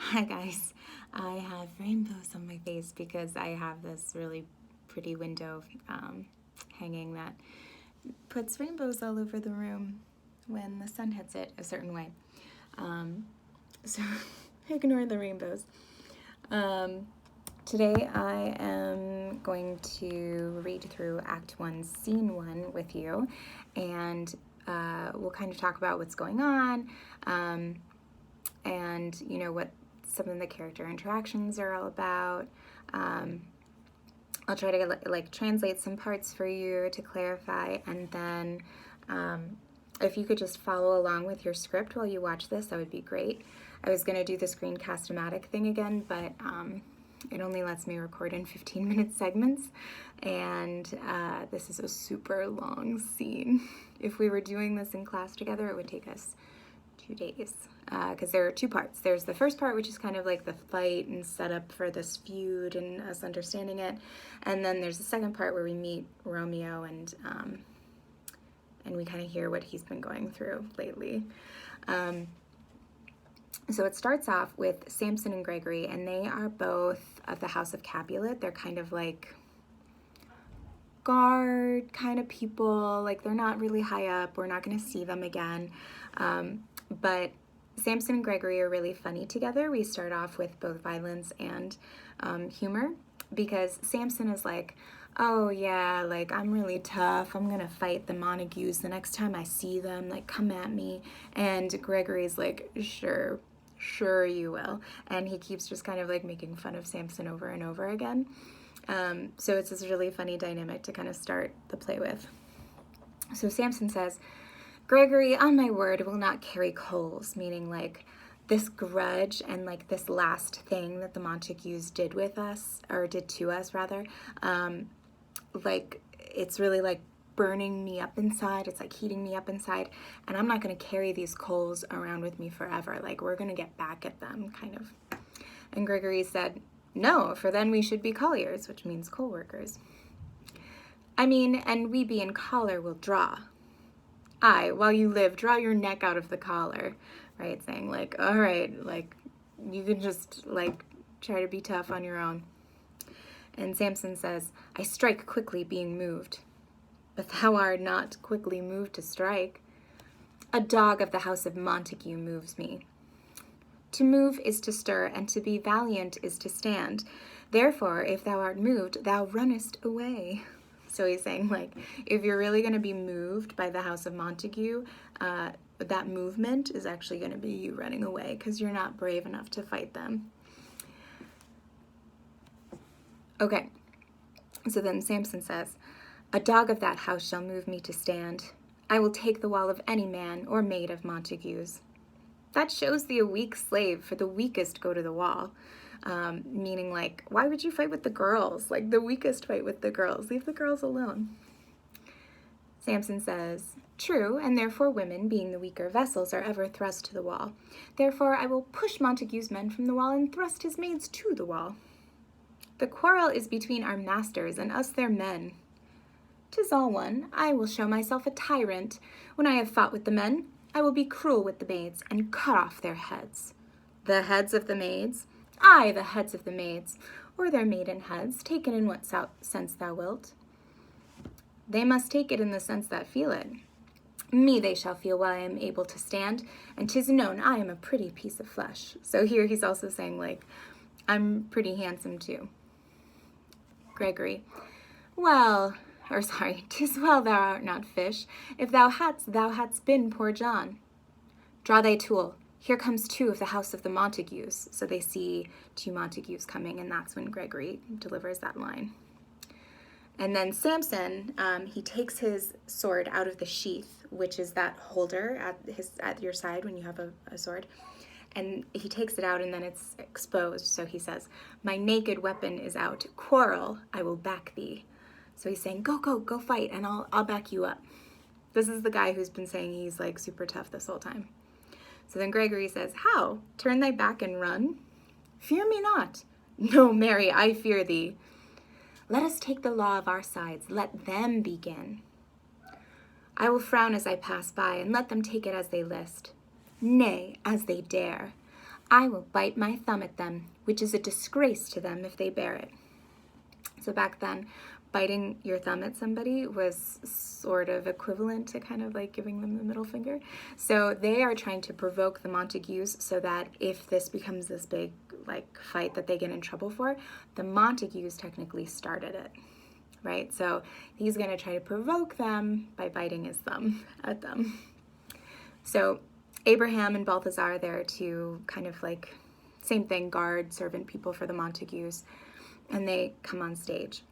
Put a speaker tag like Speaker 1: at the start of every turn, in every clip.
Speaker 1: Hi guys, I have rainbows on my face because I have this really pretty window hanging that puts rainbows all over the room when the sun hits it a certain way. So ignore the rainbows. Today I am going to read through Act 1, Scene 1 with you, and we'll kind of talk about what's going on and what some of the character interactions are all about. I'll try to translate some parts for you to clarify, and then if you could just follow along with your script while you watch this, that would be great. I was going to do the screencast-o-matic thing again, but it only lets me record in 15-minute segments, and this is a super long scene. If we were doing this in class together, it would take us 2 days, because there are 2 parts. There's the first part, which is kind of like the fight and setup for this feud and us understanding it, and then there's the second part where we meet Romeo and we kind of hear what he's been going through lately. So it starts off with Samson and Gregory, and they are both of the House of Capulet. They're kind of like guard kind of people, like they're not really high up. We're not going to see them again. But Samson and Gregory are really funny together. We start off with both violence and humor, because Samson is like, oh yeah, like I'm really tough. I'm gonna fight the Montagues the next time I see them. Like, come at me. And Gregory's like, sure you will. And he keeps just kind of like making fun of Samson over and over again. So it's this really funny dynamic to kind of start the play with. So Samson says, Gregory, on my word, will not carry coals, meaning like this grudge and like this last thing that the Montagues did with us, or did to us rather, like it's really like burning me up inside. It's like heating me up inside, and I'm not going to carry these coals around with me forever. Like, we're going to get back at them, kind of. And Gregory said, no, for then we should be colliers, which means coal workers. I mean, and we being collar will draw. Aye, while you live, draw your neck out of the collar, right? Saying like, all right, like you can just like try to be tough on your own. And Samson says, I strike quickly being moved, but thou art not quickly moved to strike. A dog of the house of Montague moves me. To move is to stir, and to be valiant is to stand. Therefore, if thou art moved, thou runnest away. So he's saying, like, if you're really going to be moved by the House of Montague, that movement is actually going to be you running away, because you're not brave enough to fight them. Okay, so then Samson says, a dog of that house shall move me to stand. I will take the wall of any man or maid of Montague's. That shows thee a weak slave, for the weakest go to the wall. Meaning like, why would you fight with the girls? Like, the weakest fight with the girls. Leave the girls alone. Samson says, true, and therefore women, being the weaker vessels, are ever thrust to the wall. Therefore I will push Montague's men from the wall and thrust his maids to the wall. The quarrel is between our masters and us their men. 'Tis all one. I will show myself a tyrant. When I have fought with the men, I will be cruel with the maids, and cut off their heads. The heads of the maids? Aye, the heads of the maids, or their maiden heads, taken in what sense thou wilt. They must take it in the sense that feel it. Me they shall feel while I am able to stand, and 'tis known I am a pretty piece of flesh. So here he's also saying, like, I'm pretty handsome too. Gregory, well, or sorry, 'tis well thou art not fish. If thou hadst been poor John. Draw thy tool. Here comes 2 of the house of the Montagues. So they see 2 Montagues coming, and that's when Gregory delivers that line. And then Samson, he takes his sword out of the sheath, which is that holder at your side when you have a sword. And he takes it out, and then it's exposed. So he says, my naked weapon is out. Quarrel, I will back thee. So he's saying, go fight, and I'll back you up. This is the guy who's been saying he's like super tough this whole time. So then Gregory says, how? Turn thy back and run? Fear me not. No, Mary, I fear thee. Let us take the law of our sides. Let them begin. I will frown as I pass by, and let them take it as they list. Nay, as they dare. I will bite my thumb at them, which is a disgrace to them if they bear it. So back then, biting your thumb at somebody was sort of equivalent to kind of like giving them the middle finger. So they are trying to provoke the Montagues so that if this becomes this big like fight that they get in trouble for, the Montagues technically started it, right? So he's going to try to provoke them by biting his thumb at them. So Abraham and Balthazar there to kind of like, same thing, guard, servant people for the Montagues, and they come on stage.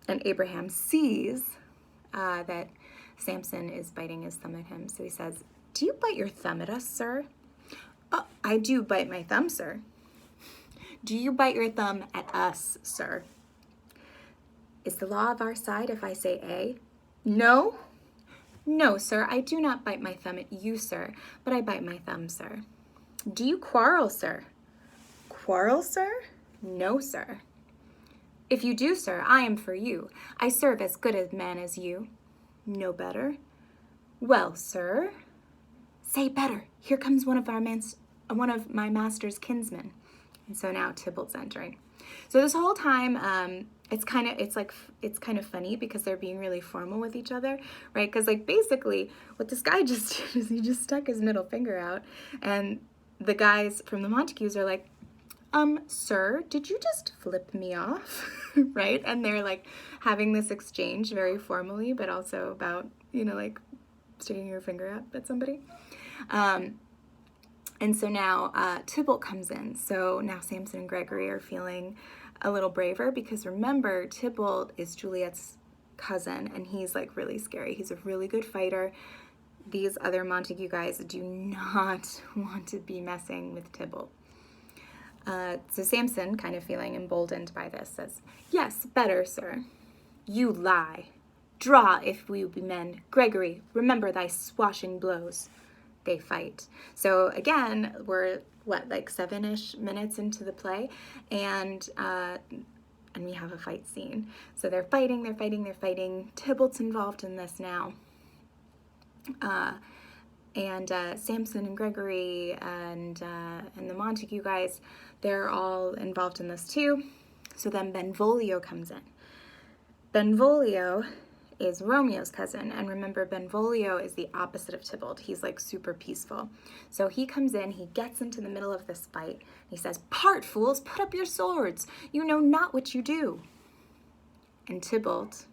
Speaker 1: And Abraham sees that Samson is biting his thumb at him. So he says, "Do you bite your thumb at us, sir?" "Oh, I do bite my thumb, sir." "Do you bite your thumb at us, sir?" "Is the law of our side if I say A?" "No." "No, sir, I do not bite my thumb at you, sir, but I bite my thumb, sir." "Do you quarrel, sir?" "Quarrel, sir? No, sir." "If you do, sir, I am for you. I serve as good a man as you." "No better." "Well, sir." "Say better. Here comes one of my master's kinsmen." And so now Thibault's entering. So this whole time, it's kind of funny because they're being really formal with each other, right? Because like basically what this guy just did is he just stuck his middle finger out, and the guys from the Montagues are like, "Sir, did you just flip me off?" Right? And they're like having this exchange very formally, but also about, like sticking your finger up at somebody. And so now Thibault comes in. So now Samson and Gregory are feeling a little braver because remember, Thibault is Juliet's cousin and he's like really scary. He's a really good fighter. These other Montague guys do not want to be messing with Thibault. So Samson, kind of feeling emboldened by this, says, "Yes, better, sir." "You lie. Draw if we be men. Gregory, remember thy swashing blows." They fight. So again, we're like 7-ish minutes into the play, and we have a fight scene. So they're fighting. Thibault's involved in this now. And Samson and Gregory and the Montague guys, they're all involved in this too. So then Benvolio comes in. Benvolio is Romeo's cousin, and remember, Benvolio is the opposite of Thibault. He's like super peaceful. So he comes in, he gets into the middle of this fight, he says, "Part, fools, put up your swords. You know not what you do." And Thibault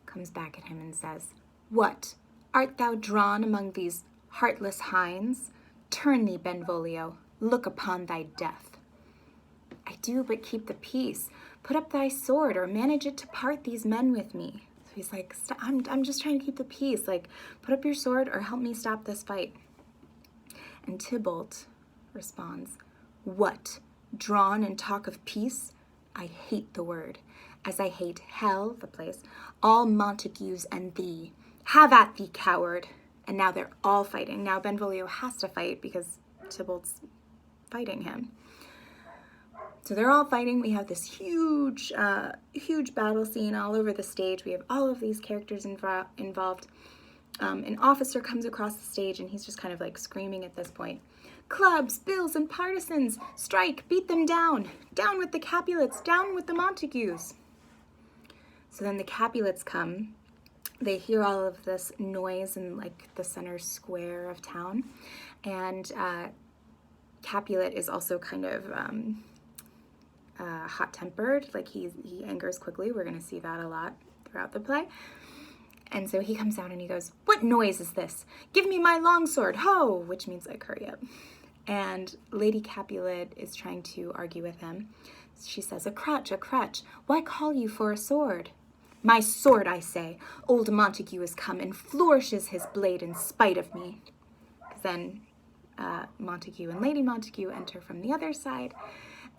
Speaker 1: comes back at him and says, "What? Art thou drawn among these heartless hinds? Turn thee, Benvolio, look upon thy death." "I do but keep the peace. Put up thy sword, or manage it to part these men with me." So he's like, I'm just trying to keep the peace. Like, put up your sword or help me stop this fight. And Thibault responds, "What? Drawn and talk of peace? I hate the word, as I hate hell, the place, all Montagues and thee. Have at thee, coward." And now they're all fighting. Now Benvolio has to fight because Thibault's fighting him. So they're all fighting. We have this huge battle scene all over the stage. We have all of these characters involved. An officer comes across the stage and he's just kind of like screaming at this point, "Clubs, bills, and partisans, strike, beat them down. Down with the Capulets, down with the Montagues." So then the Capulets come. They hear all of this noise in like the center square of town. And Capulet is also kind of hot-tempered, like he angers quickly. We're going to see that a lot throughout the play. And so he comes out and he goes, "What noise is this? Give me my longsword, ho!" Which means like hurry up. And Lady Capulet is trying to argue with him. She says, a crutch, why call you for a sword?" "My sword, I say. Old Montague has come and flourishes his blade in spite of me." Then Montague and Lady Montague enter from the other side.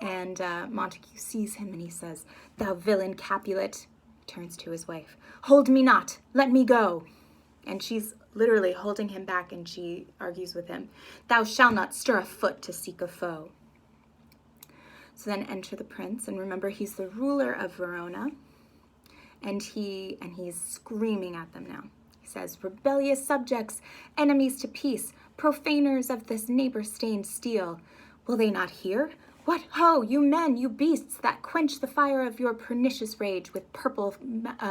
Speaker 1: And Montague sees him and he says, "Thou villain Capulet," turns to his wife, "hold me not, let me go." And she's literally holding him back and she argues with him, "Thou shalt not stir a foot to seek a foe." So then enter the prince, and remember he's the ruler of Verona, and he's screaming at them now. He says, "Rebellious subjects, enemies to peace, profaners of this neighbor-stained steel, Will they not hear? What ho, you men, you beasts, that quench the fire of your pernicious rage with purple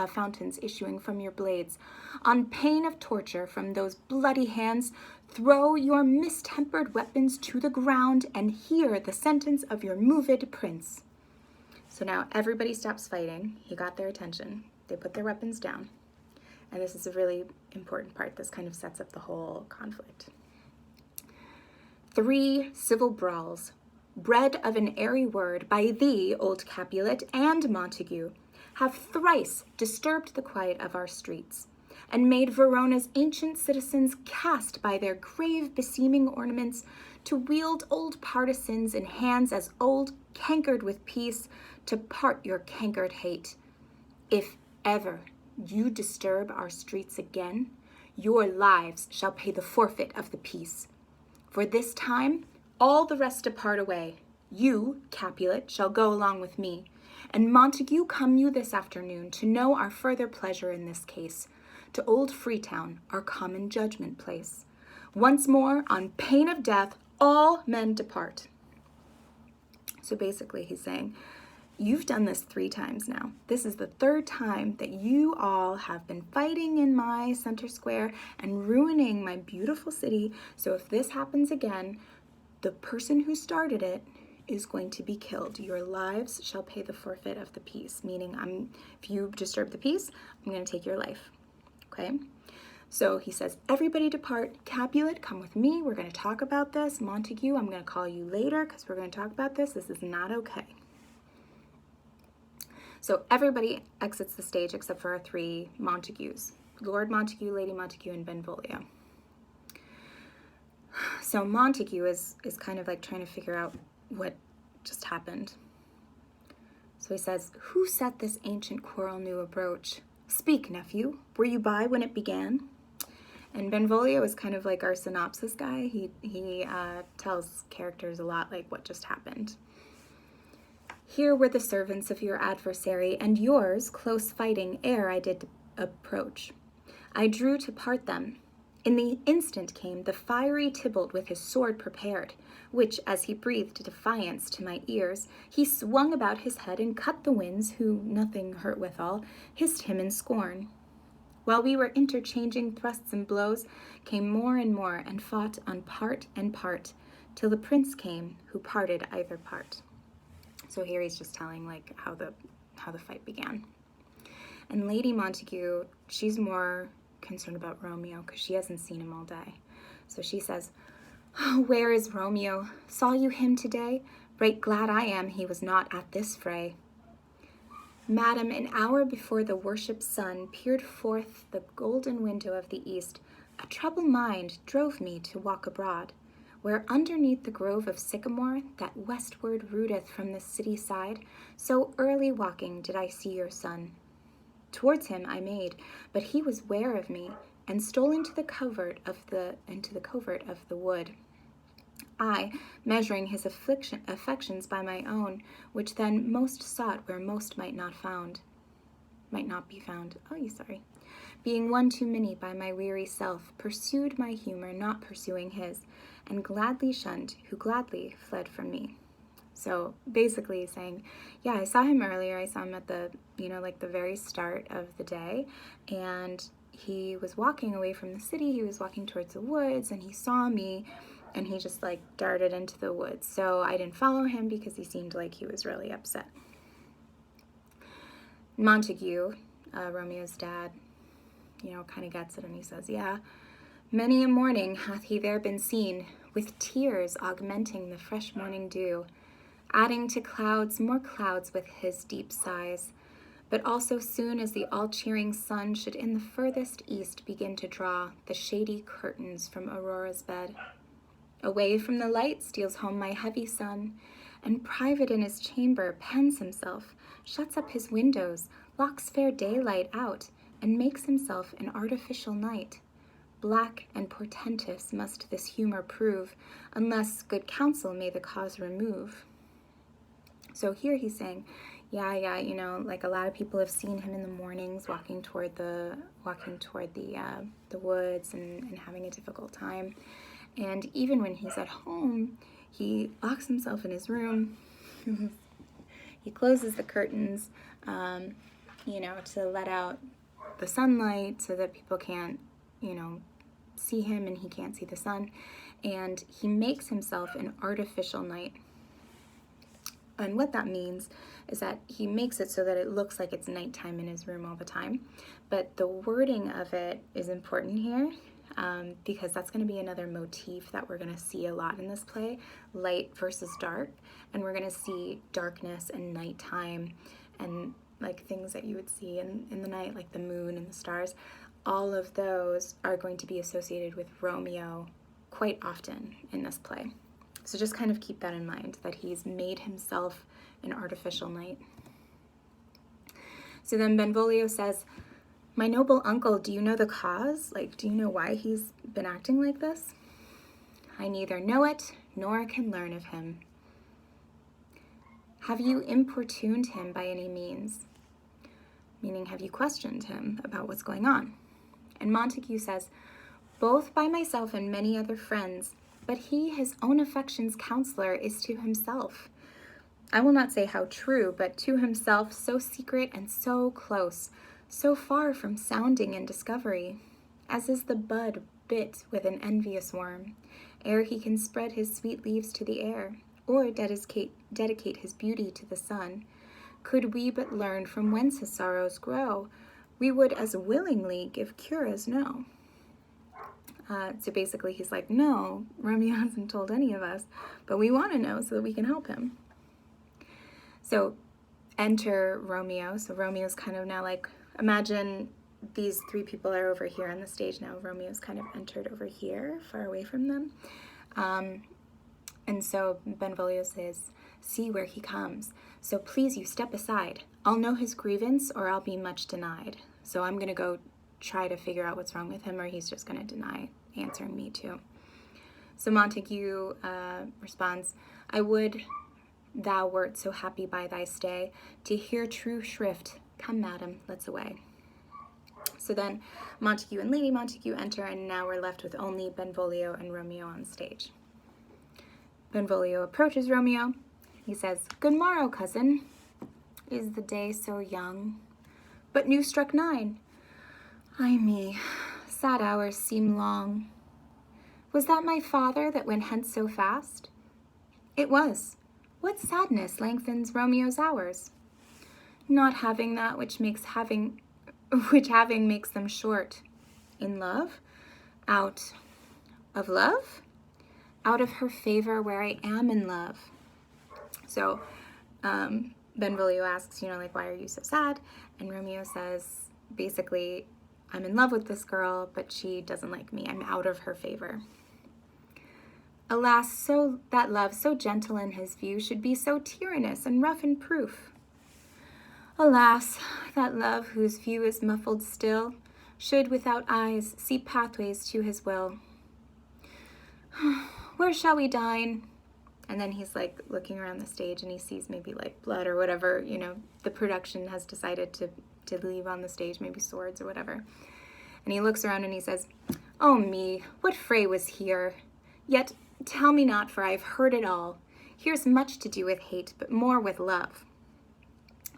Speaker 1: fountains issuing from your blades. On pain of torture from those bloody hands, throw your mistempered weapons to the ground and hear the sentence of your moved prince. So now everybody stops fighting. He got their attention. They put their weapons down. And this is a really important part. This kind of sets up the whole conflict. 3 civil brawls, bred of an airy word by thee, old Capulet, and Montague, have thrice disturbed the quiet of our streets, and made Verona's ancient citizens cast by their grave beseeming ornaments to wield old partisans in hands as old, cankered with peace, to part your cankered hate. If ever you disturb our streets again, your lives shall pay the forfeit of the peace. For this time, all the rest depart away. You, Capulet, shall go along with me, and Montague, come you this afternoon to know our further pleasure in this case, to old Freetown, our common judgment place. Once more, on pain of death, all men depart. So basically he's saying, you've done this 3 times now. This is the 3rd time that you all have been fighting in my center square and ruining my beautiful city. So if this happens again, the person who started it is going to be killed. Your lives shall pay the forfeit of the peace, meaning if you disturb the peace, I'm going to take your life. Okay? So he says, everybody depart. Capulet, come with me. We're going to talk about this. Montague, I'm going to call you later because we're going to talk about this. This is not okay. So everybody exits the stage except for our 3 Montagues, Lord Montague, Lady Montague, and Benvolio. So Montague is kind of like trying to figure out what just happened. So he says, who set this ancient quarrel new abroach? Speak, nephew, were you by when it began? And Benvolio is kind of like our synopsis guy. He tells characters a lot like what just happened. Here were the servants of your adversary, and yours close fighting ere I did approach. I drew to part them. In the instant came the fiery Thibault with his sword prepared, which, as he breathed defiance to my ears, he swung about his head and cut the winds, who, nothing hurt withal, hissed him in scorn. While we were interchanging thrusts and blows, came more and more, and fought on part and part, till the prince came, who parted either part. So here he's just telling like how the fight began. And Lady Montague, she's more concerned about Romeo because she hasn't seen him all day. So she says, oh, where is Romeo? Saw you him today? Right glad I am he was not at this fray. Madam, an hour before the worship's sun peered forth the golden window of the east, a troubled mind drove me to walk abroad, where underneath the grove of sycamore that westward rooteth from the city side, so early walking did I see your son. Towards him I made, but he was ware of me, and stole into the covert of the wood. I, measuring his affections by my own, which then most sought where most might not be found. Being one too many by my weary self, pursued my humor, not pursuing his, and gladly shunned, who gladly fled from me. So basically saying, yeah, I saw him earlier. I saw him at the very start of the day, and he was walking away from the city. He was walking towards the woods, and he saw me, and he just like darted into the woods. So I didn't follow him because he seemed like he was really upset. Montague, Romeo's dad, kind of gets it, and he says, yeah, many a morning hath he there been seen, with tears augmenting the fresh morning dew, adding to clouds more clouds with his deep sighs. But also soon as the all-cheering sun should in the furthest east begin to draw the shady curtains from Aurora's bed, away from the light steals home my heavy son, and private in his chamber pens himself, shuts up his windows, locks fair daylight out, and makes himself an artificial night. Black and portentous must this humor prove, unless good counsel may the cause remove. So here he's saying, yeah, like a lot of people have seen him in the mornings walking toward the woods and having a difficult time. And even when he's at home, he locks himself in his room. He closes the curtains, to let out the sunlight so that people can't, see him and he can't see the sun. And he makes himself an artificial night. And what that means is that he makes it so that it looks like it's nighttime in his room all the time. But the wording of it is important here, because that's going to be another motif that we're going to see a lot in this play, light versus dark. And we're going to see darkness and nighttime and like things that you would see in the night, like the moon and the stars. All of those are going to be associated with Romeo quite often in this play. So just kind of keep that in mind, that he's made himself an artificial night. So then Benvolio says, "My noble uncle, do you know the cause? Like, do you know why he's been acting like this?" "I neither know it, nor can learn of him." "Have you importuned him by any means?" Meaning, have you questioned him about what's going on? And Montague says, "Both by myself and many other friends, but he, his own affection's counselor, is to himself. I will not say how true, but to himself so secret and so close, so far from sounding and discovery, as is the bud bit with an envious worm, ere he can spread his sweet leaves to the air, or dedicate his beauty to the sun. Could we but learn from whence his sorrows grow, we would as willingly give cure as no." So basically he's like, no, Romeo hasn't told any of us, but we want to know so that we can help him. So enter Romeo. So Romeo's kind of now like, imagine these three people are over here on the stage now. Romeo's kind of entered over here, far away from them. And so Benvolio says, "See where he comes. So please you step aside. I'll know his grievance or I'll be much denied. So I'm going to go try to figure out what's wrong with him, or he's just going to deny answering me too." So Montague responds, "I would thou wert so happy by thy stay, to hear true shrift. Come, madam, let's away." So then Montague and Lady Montague enter, and now we're left with only Benvolio and Romeo on stage. Benvolio approaches Romeo. He says, "Good morrow, cousin. Is the day so young? But new struck 9. Ay me, sad hours seem long. Was that my father that went hence so fast?" "It was. What sadness lengthens Romeo's hours?" "Not having that which having makes them short." "In love? Out of love?" "Out of her favor where I am in love." So Benvolio asks, why are you so sad? And Romeo says, basically, I'm in love with this girl, but she doesn't like me. I'm out of her favor. "Alas, so that love, so gentle in his view, should be so tyrannous and rough in proof." "Alas, that love, whose view is muffled still, should without eyes see pathways to his will. Where shall we dine?" And then he's like looking around the stage and he sees maybe like blood or whatever, the production has decided to leave on the stage, maybe swords or whatever. And he looks around and he says, "Oh me, what fray was here? Yet tell me not, for I have heard it all. Here's much to do with hate, but more with love."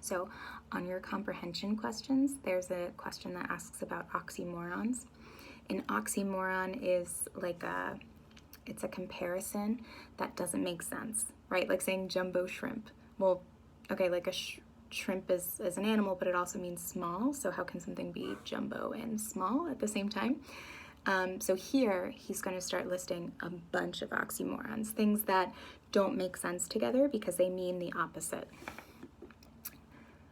Speaker 1: So on your comprehension questions, there's a question that asks about oxymorons. An oxymoron is like it's a comparison that doesn't make sense, right? Like saying jumbo shrimp. Well, okay, like a shrimp is an animal, but it also means small. So how can something be jumbo and small at the same time? So here he's going to start listing a bunch of oxymorons, things that don't make sense together because they mean the opposite.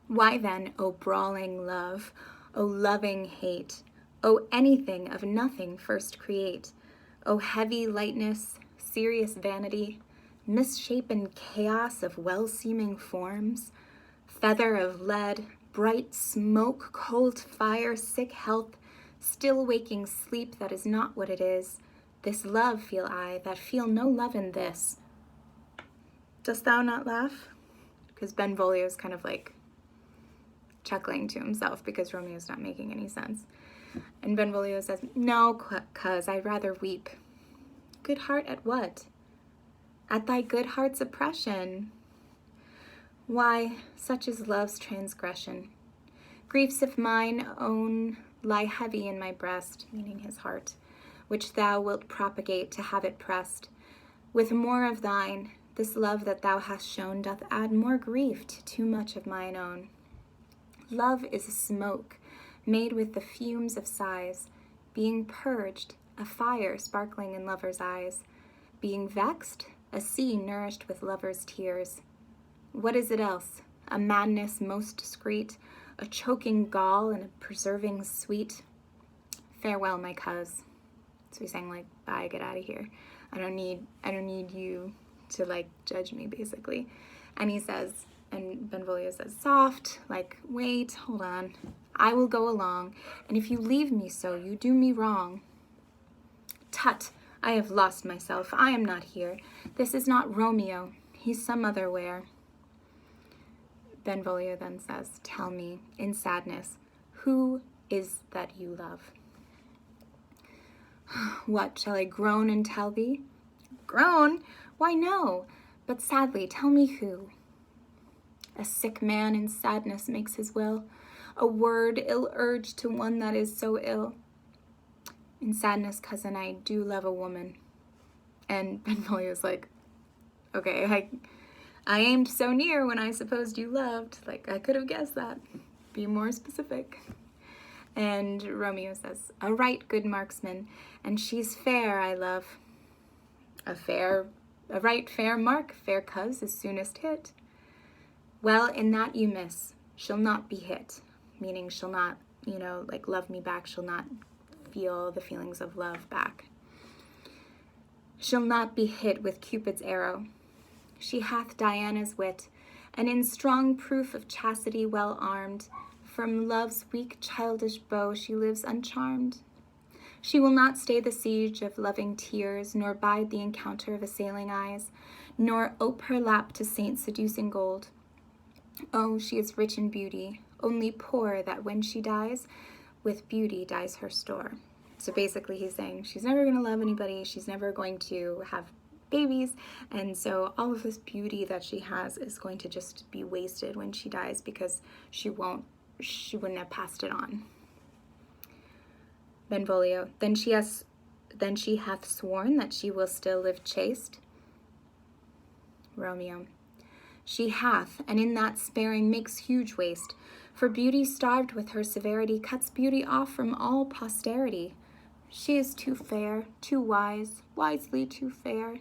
Speaker 1: "Why then, O brawling love, O loving hate, O anything of nothing first create, O heavy lightness, serious vanity, misshapen chaos of well-seeming forms, feather of lead, bright smoke, cold fire, sick health, still waking sleep that is not what it is, this love feel I, that feel no love in this. Dost thou not laugh?" Because Benvolio is kind of like chuckling to himself because Romeo's not making any sense. And Benvolio says, "No, cuz I'd rather weep." "Good heart at what?" at thy good heart's oppression. Why, such is love's transgression. Griefs of mine own lie heavy in my breast, meaning his heart, which thou wilt propagate to have it pressed. With more of thine, this love that thou hast shown doth add more grief to too much of mine own. Love is a smoke, made with the fumes of sighs, being purged, a fire sparkling in lovers' eyes, being vexed, a sea nourished with lovers' tears. What is it else? A madness most discreet, a choking gall and a preserving sweet. Farewell, my cuz. So he's saying, like, bye, get out of here. I don't need you to, like, judge me, basically. And he says, and Benvolio says, soft, like, wait, hold on. I will go along, and if you leave me so, you do me wrong. Tut, I have lost myself. I am not here. This is not Romeo. He's some other where. Benvolio then says, tell me, in sadness, who is that you love? What, shall I groan and tell thee? Groan? Why, no, but sadly tell me who. A sick man in sadness makes his will, a word ill-urged to one that is so ill. In sadness, cousin, I do love a woman. And Benvolio's like, okay, I aimed so near when I supposed you loved. Like, I could have guessed that. Be more specific. And Romeo says, a right good marksman, and she's fair, I love. A right fair mark, fair cuz, is soonest hit. Well, in that you miss. She'll not be hit. Meaning she'll not, like, love me back. She'll not feel the feelings of love back. She'll not be hit with Cupid's arrow. She hath Diana's wit, and in strong proof of chastity well armed, from love's weak childish bow she lives uncharmed. She will not stay the siege of loving tears, nor bide the encounter of assailing eyes, nor ope her lap to saints seducing gold. Oh, she is rich in beauty, only poor that when she dies, with beauty dies her store. So basically he's saying she's never going to love anybody, she's never going to have babies, and so all of this beauty that she has is going to just be wasted when she dies because she wouldn't have passed it on. Benvolio, then she hath sworn that she will still live chaste. Romeo, she hath, and in that sparing makes huge waste, for beauty starved with her severity cuts beauty off from all posterity. She is too fair, too wise, wisely too fair,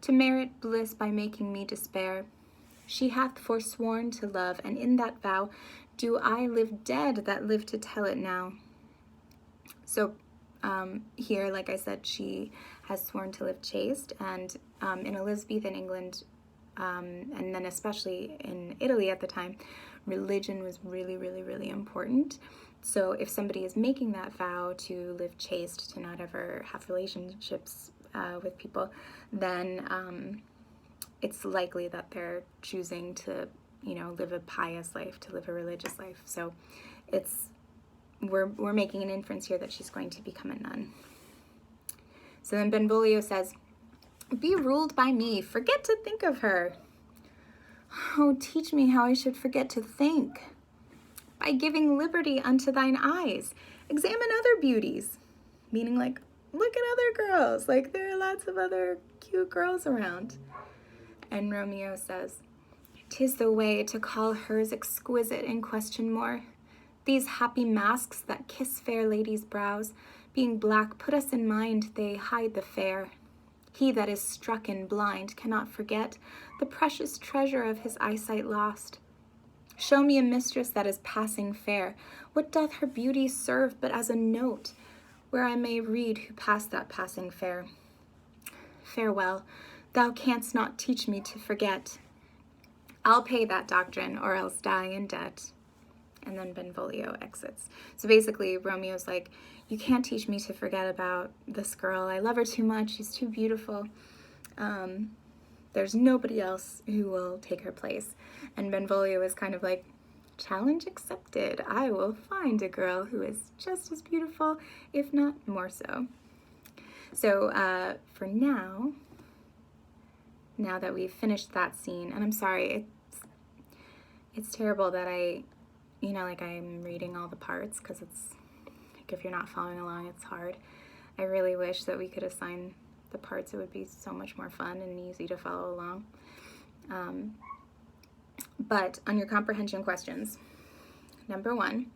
Speaker 1: to merit bliss by making me despair. She hath forsworn to love, and in that vow do I live dead that live to tell it now. So here, like I said, she has sworn to live chaste, and in Elizabethan England, and then especially in Italy at the time, religion was really, really, really important. So if somebody is making that vow to live chaste, to not ever have relationships with people, then it's likely that they're choosing to, live a pious life, to live a religious life. So we're making an inference here that she's going to become a nun. So then Benvolio says, be ruled by me, forget to think of her. Oh, teach me how I should forget to think. By giving liberty unto thine eyes, examine other beauties. Meaning, like, look at other girls. Like, there are lots of other cute girls around. And Romeo says, 'tis the way to call hers exquisite and question more. These happy masks that kiss fair ladies' brows, being black, put us in mind they hide the fair. He that is struck and blind cannot forget the precious treasure of his eyesight lost. Show me a mistress that is passing fair. What doth her beauty serve but as a note, where I may read who passed that passing fair? Farewell, thou canst not teach me to forget. I'll pay that doctrine, or else die in debt. And then Benvolio exits. So basically, Romeo's like, you can't teach me to forget about this girl. I love her too much. She's too beautiful. There's nobody else who will take her place. And Benvolio is kind of like, challenge accepted. I will find a girl who is just as beautiful, if not more so. So for now, now that we've finished that scene, and I'm sorry, it's terrible that I'm reading all the parts, because it's, like, if you're not following along, it's hard. I really wish that we could assign the parts. It would be so much more fun and easy to follow along. But on your comprehension questions, number 1,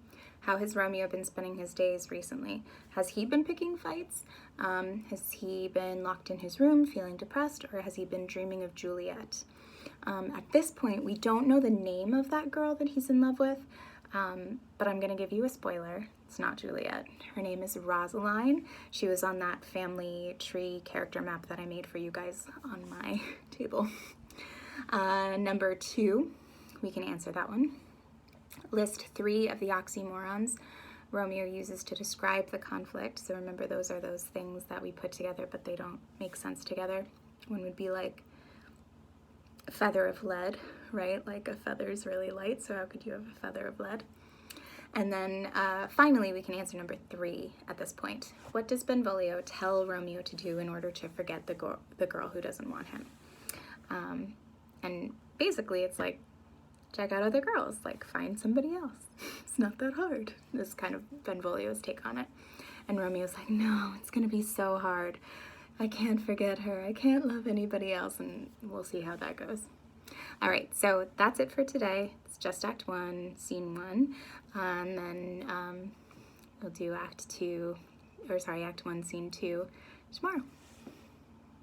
Speaker 1: how has Romeo been spending his days recently? Has he been picking fights? Has he been locked in his room feeling depressed, or has he been dreaming of Juliet? At this point, we don't know the name of that girl that he's in love with, but I'm going to give you a spoiler. It's not Juliet. Her name is Rosaline. She was on that family tree character map that I made for you guys on my table. Number 2, we can answer that one. List 3 of the oxymorons Romeo uses to describe the conflict. So remember, those are those things that we put together, but they don't make sense together. One would be like a feather of lead, right? Like a feather is really light, so how could you have a feather of lead? And then finally, we can answer number 3 at this point. What does Benvolio tell Romeo to do in order to forget the girl who doesn't want him? And basically, it's like, check out other girls, like find somebody else. It's not that hard. This is kind of Benvolio's take on it. And Romeo's like, no, it's gonna be so hard. I can't forget her. I can't love anybody else. And we'll see how that goes. All right, so that's it for today. It's just Act 1, Scene 1. And then we'll do Act 1, Scene 2 tomorrow.